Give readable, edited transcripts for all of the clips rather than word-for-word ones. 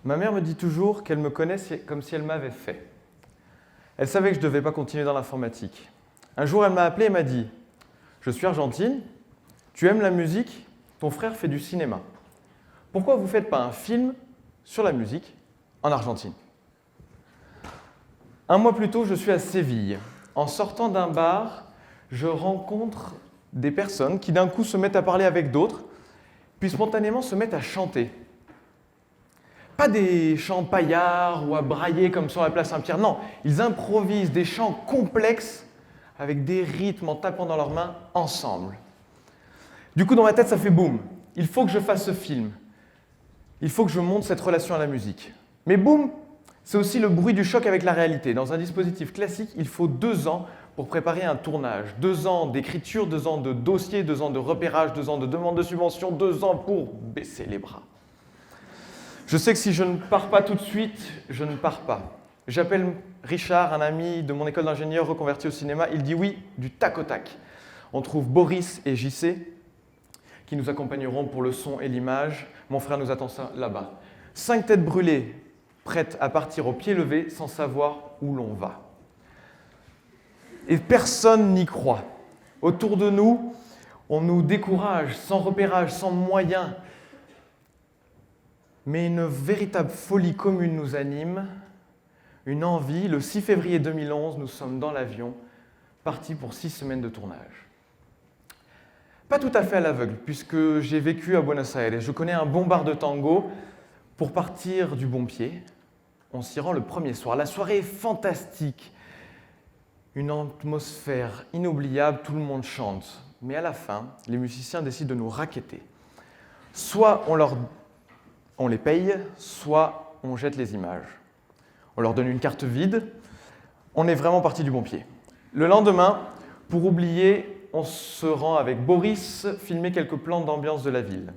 Ma mère me dit toujours qu'elle me connaît comme si elle m'avait fait. Elle savait que je ne devais pas continuer dans l'informatique. Un jour, elle m'a appelé et m'a dit « Je suis argentine, tu aimes la musique, ton frère fait du cinéma. Pourquoi vous ne faites pas un film sur la musique en Argentine ?» Un mois plus tôt, je suis à Séville. En sortant d'un bar, je rencontre des personnes qui d'un coup se mettent à parler avec d'autres, puis spontanément se mettent à chanter. Pas des chants paillards ou à brailler comme sur la place Saint-Pierre, non, ils improvisent des chants complexes avec des rythmes en tapant dans leurs mains ensemble. Du coup, dans ma tête, ça fait boum. Il faut que je fasse ce film. Il faut que je montre cette relation à la musique. Mais boum, c'est aussi le bruit du choc avec la réalité. Dans un dispositif classique, il faut 2 ans pour préparer un tournage. 2 ans d'écriture, 2 ans de dossier, 2 ans de repérage, 2 ans de demande de subvention, 2 ans pour baisser les bras. Je sais que si je ne pars pas tout de suite, je ne pars pas. J'appelle Richard, un ami de mon école d'ingénieur reconverti au cinéma. Il dit oui, du tac au tac. On trouve Boris et JC qui nous accompagneront pour le son et l'image. Mon frère nous attend là-bas. 5 têtes brûlées, prêtes à partir au pied levé sans savoir où l'on va. Et personne n'y croit. Autour de nous, on nous décourage, sans repérage, sans moyens. Mais une véritable folie commune nous anime, une envie. Le 6 février 2011, nous sommes dans l'avion, partis pour 6 semaines de tournage. Pas tout à fait à l'aveugle, puisque j'ai vécu à Buenos Aires. Je connais un bon bar de tango. Pour partir du bon pied, on s'y rend le premier soir. La soirée est fantastique. Une atmosphère inoubliable, tout le monde chante. Mais à la fin, les musiciens décident de nous racketter. Soit on les paye, soit on jette les images. On leur donne une carte vide. On est vraiment parti du bon pied. Le lendemain, pour oublier, on se rend avec Boris filmer quelques plans d'ambiance de la ville.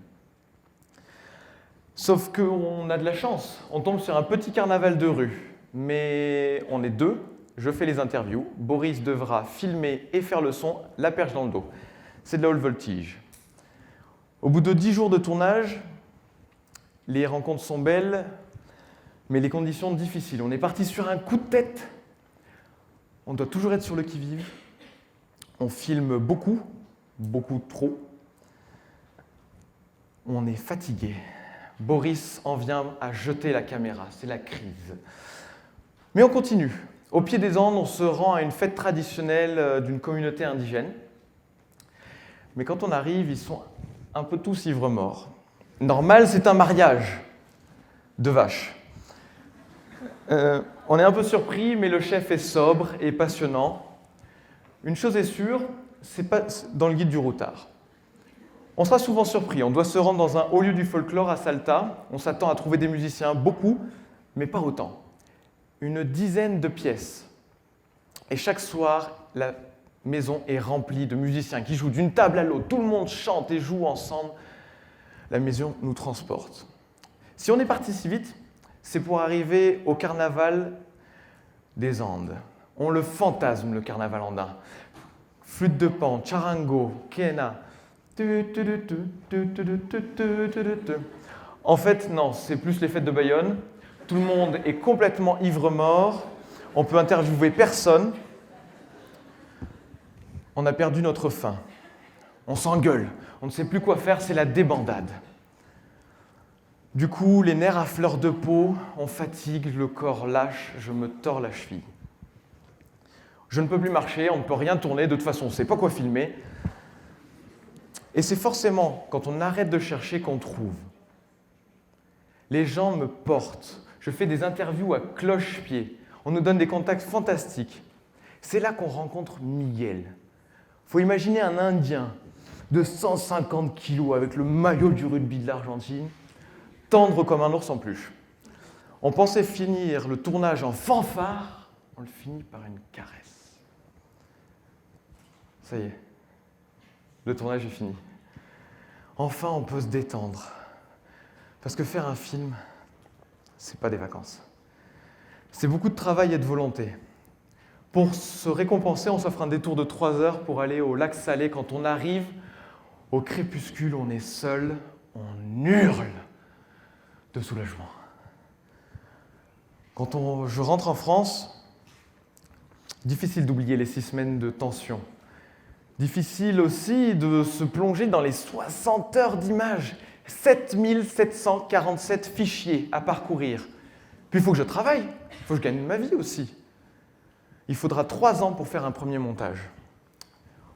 Sauf qu'on a de la chance. On tombe sur un petit carnaval de rue. Mais on est 2. Je fais les interviews. Boris devra filmer et faire le son, la perche dans le dos. C'est de la haute voltige. Au bout de 10 jours de tournage, les rencontres sont belles, mais les conditions difficiles. On est parti sur un coup de tête. On doit toujours être sur le qui-vive. On filme beaucoup, beaucoup trop. On est fatigué. Boris en vient à jeter la caméra. C'est la crise. Mais on continue. Au pied des Andes, on se rend à une fête traditionnelle d'une communauté indigène. Mais quand on arrive, ils sont un peu tous ivres-morts. Normal, c'est un mariage de vaches. On est un peu surpris, mais le chef est sobre et passionnant. Une chose est sûre, c'est pas dans le guide du routard. On sera souvent surpris. On doit se rendre dans un haut lieu du folklore à Salta. On s'attend à trouver des musiciens, beaucoup, mais pas autant. Une dizaine de pièces. Et chaque soir, la maison est remplie de musiciens qui jouent d'une table à l'autre. Tout le monde chante et joue ensemble. La maison nous transporte. Si on est parti si vite, c'est pour arriver au carnaval des Andes. On le fantasme, le carnaval andin. Flûte de pan, charango, quena. En fait, non, c'est plus les fêtes de Bayonne. Tout le monde est complètement ivre-mort. On peut interviewer personne. On a perdu notre faim. On s'engueule. On ne sait plus quoi faire, c'est la débandade. Du coup, les nerfs à fleur de peau, on fatigue, le corps lâche, je me tords la cheville. Je ne peux plus marcher, on ne peut rien tourner, de toute façon, on ne sait pas quoi filmer. Et c'est forcément quand on arrête de chercher qu'on trouve. Les gens me portent. Je fais des interviews à cloche-pied. On nous donne des contacts fantastiques. C'est là qu'on rencontre Miguel. Il faut imaginer un Indien de 150 kilos avec le maillot du rugby de l'Argentine, tendre comme un ours en peluche. On pensait finir le tournage en fanfare, on le finit par une caresse. Ça y est, le tournage est fini. Enfin, on peut se détendre. Parce que faire un film, c'est pas des vacances. C'est beaucoup de travail et de volonté. Pour se récompenser, on s'offre un détour de 3 heures pour aller au lac Salé. Quand on arrive, au crépuscule, on est seul, on hurle de soulagement. Je rentre en France, difficile d'oublier les 6 semaines de tension. Difficile aussi de se plonger dans les 60 heures d'images, 7747 fichiers à parcourir. Puis il faut que je travaille, il faut que je gagne ma vie aussi. Il faudra 3 ans pour faire un premier montage.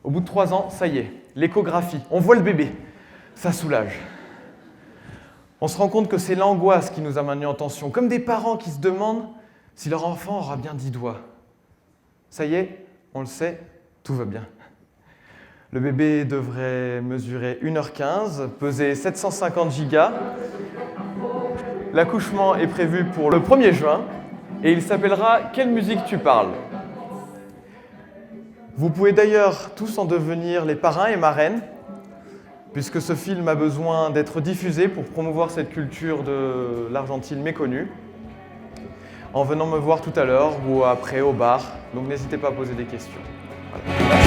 Au bout de 3 ans, ça y est, l'échographie, on voit le bébé, ça soulage. On se rend compte que c'est l'angoisse qui nous a maintenus en tension, comme des parents qui se demandent si leur enfant aura bien 10 doigts. Ça y est, on le sait, tout va bien. Le bébé devrait mesurer 1h15, peser 750 gigas. L'accouchement est prévu pour le 1er juin et il s'appellera « Quelle musique tu parles ?» Vous pouvez d'ailleurs tous en devenir les parrains et marraines, puisque ce film a besoin d'être diffusé pour promouvoir cette culture de l'Argentine méconnue, en venant me voir tout à l'heure ou après au bar. Donc n'hésitez pas à poser des questions. Voilà.